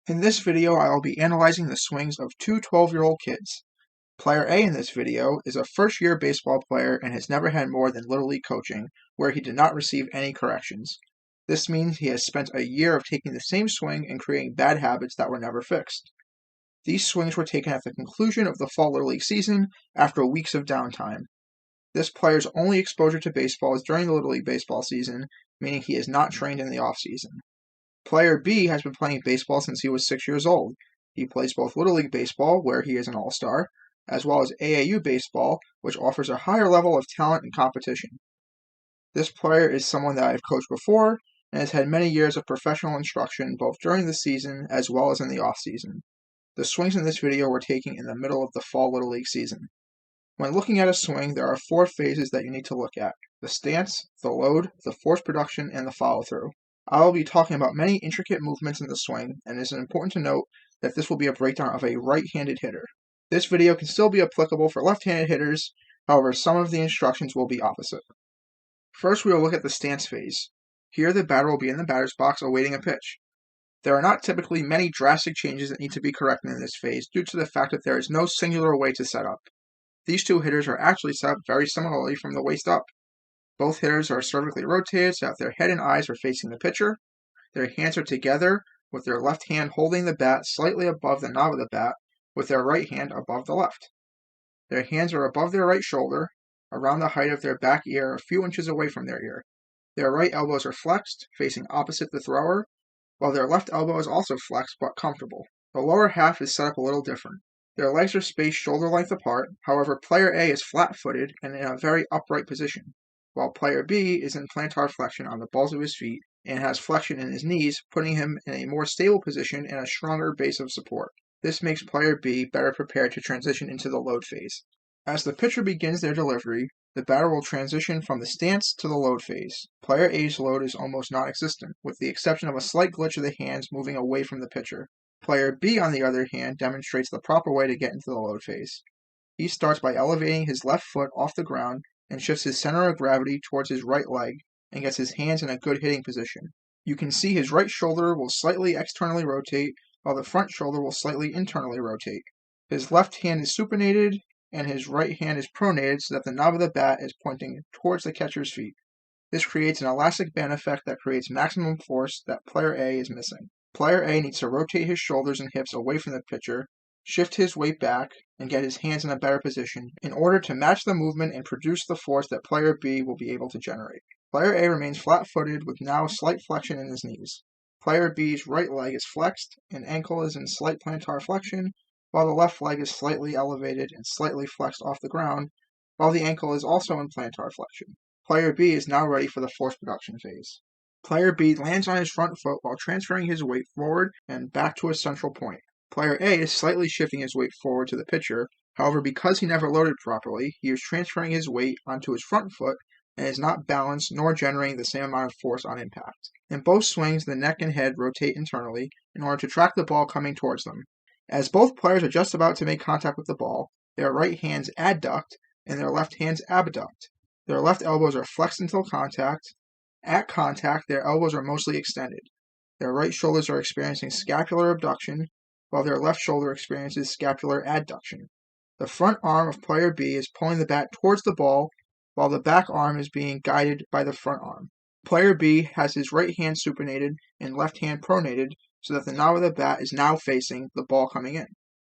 In this video, I will be analyzing the swings of two 12-year-old kids. Player A in this video is a first-year baseball player and has never had more than Little League coaching, where he did not receive any corrections. This means he has spent a year of taking the same swing and creating bad habits that were never fixed. These swings were taken at the conclusion of the fall Little League season after weeks of downtime. This player's only exposure to baseball is during the Little League baseball season, meaning he is not trained in the off-season. Player B has been playing baseball since he was 6 years old. He plays both Little League baseball, where he is an all-star, as well as AAU baseball, which offers a higher level of talent and competition. This player is someone that I've coached before and has had many years of professional instruction both during the season as well as in the off-season. The swings in this video were taken in the middle of the fall Little League season. When looking at a swing, there are 4 phases that you need to look at: the stance, the load, the force production, and the follow-through. I will be talking about many intricate movements in the swing, and it is important to note that this will be a breakdown of a right-handed hitter. This video can still be applicable for left-handed hitters, however some of the instructions will be opposite. First, we will look at the stance phase. Here the batter will be in the batter's box awaiting a pitch. There are not typically many drastic changes that need to be corrected in this phase due to the fact that there is no singular way to set up. These two hitters are actually set up very similarly from the waist up. Both hitters are cervically rotated so that their head and eyes are facing the pitcher. Their hands are together, with their left hand holding the bat slightly above the knob of the bat, with their right hand above the left. Their hands are above their right shoulder, around the height of their back ear, a few inches away from their ear. Their right elbows are flexed, facing opposite the thrower, while their left elbow is also flexed but comfortable. The lower half is set up a little different. Their legs are spaced shoulder length apart, however player A is flat-footed and in a very upright position, while player B is in plantar flexion on the balls of his feet and has flexion in his knees, putting him in a more stable position and a stronger base of support. This makes player B better prepared to transition into the load phase. As the pitcher begins their delivery, the batter will transition from the stance to the load phase. Player A's load is almost non-existent, with the exception of a slight glitch of the hands moving away from the pitcher. Player B, on the other hand, demonstrates the proper way to get into the load phase. He starts by elevating his left foot off the ground and shifts his center of gravity towards his right leg and gets his hands in a good hitting position. You can see his right shoulder will slightly externally rotate, while the front shoulder will slightly internally rotate. His left hand is supinated and his right hand is pronated so that the knob of the bat is pointing towards the catcher's feet. This creates an elastic band effect that creates maximum force that player A is missing. Player A needs to rotate his shoulders and hips away from the pitcher, shift his weight back, and get his hands in a better position in order to match the movement and produce the force that player B will be able to generate. Player A remains flat-footed with now slight flexion in his knees. Player B's right leg is flexed and ankle is in slight plantar flexion, while the left leg is slightly elevated and slightly flexed off the ground, while the ankle is also in plantar flexion. Player B is now ready for the force production phase. Player B lands on his front foot while transferring his weight forward and back to a central point. Player A is slightly shifting his weight forward to the pitcher, however because he never loaded properly, he is transferring his weight onto his front foot and is not balanced nor generating the same amount of force on impact. In both swings, the neck and head rotate internally in order to track the ball coming towards them. As both players are just about to make contact with the ball, their right hands adduct and their left hands abduct. Their left elbows are flexed until contact. At contact, their elbows are mostly extended. Their right shoulders are experiencing scapular abduction, while their left shoulder experiences scapular adduction. The front arm of player B is pulling the bat towards the ball, while the back arm is being guided by the front arm. Player B has his right hand supinated and left hand pronated so that the knob of the bat is now facing the ball coming in.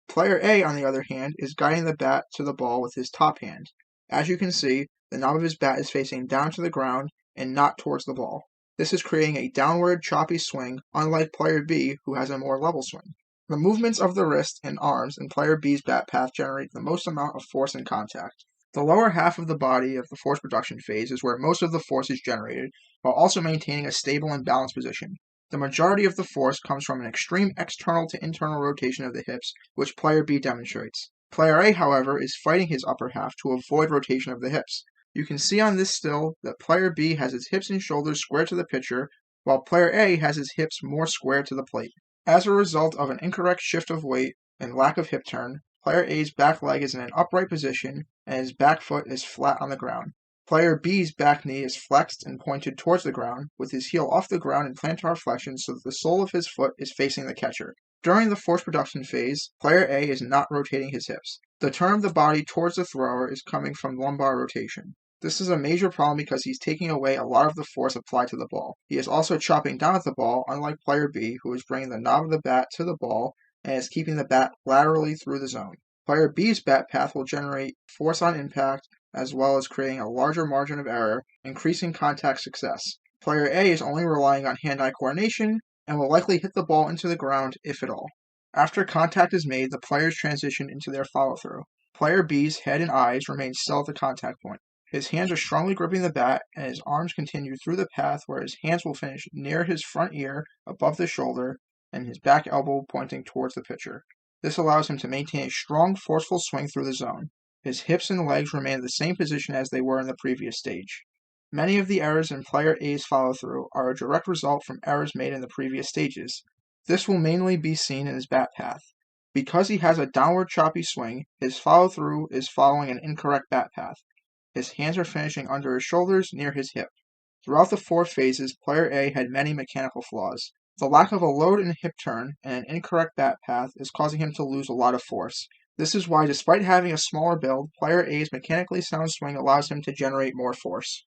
Player A, on the other hand, is guiding the bat to the ball with his top hand. As you can see, the knob of his bat is facing down to the ground and not towards the ball. This is creating a downward choppy swing, unlike player B, who has a more level swing. The movements of the wrist and arms in player B's bat path generate the most amount of force and contact. The lower half of the body of the force production phase is where most of the force is generated, while also maintaining a stable and balanced position. The majority of the force comes from an extreme external to internal rotation of the hips, which player B demonstrates. Player A, however, is fighting his upper half to avoid rotation of the hips. You can see on this still that player B has his hips and shoulders square to the pitcher, while player A has his hips more square to the plate. As a result of an incorrect shift of weight and lack of hip turn, player A's back leg is in an upright position and his back foot is flat on the ground. Player B's back knee is flexed and pointed towards the ground, with his heel off the ground in plantar flexion so that the sole of his foot is facing the catcher. During the force production phase, player A is not rotating his hips. The turn of the body towards the thrower is coming from lumbar rotation. This is a major problem because he's taking away a lot of the force applied to the ball. He is also chopping down at the ball, unlike player B, who is bringing the knob of the bat to the ball and is keeping the bat laterally through the zone. Player B's bat path will generate force on impact as well as creating a larger margin of error, increasing contact success. Player A is only relying on hand-eye coordination and will likely hit the ball into the ground if at all. After contact is made, the players transition into their follow-through. Player B's head and eyes remain still at the contact point. His hands are strongly gripping the bat, and his arms continue through the path where his hands will finish near his front ear, above the shoulder, and his back elbow pointing towards the pitcher. This allows him to maintain a strong, forceful swing through the zone. His hips and legs remain in the same position as they were in the previous stage. Many of the errors in player A's follow-through are a direct result from errors made in the previous stages. This will mainly be seen in his bat path. Because he has a downward choppy swing, his follow-through is following an incorrect bat path. His hands are finishing under his shoulders near his hip. Throughout the 4 phases, player A had many mechanical flaws. The lack of a load in hip turn and an incorrect bat path is causing him to lose a lot of force. This is why, despite having a smaller build, player A's mechanically sound swing allows him to generate more force.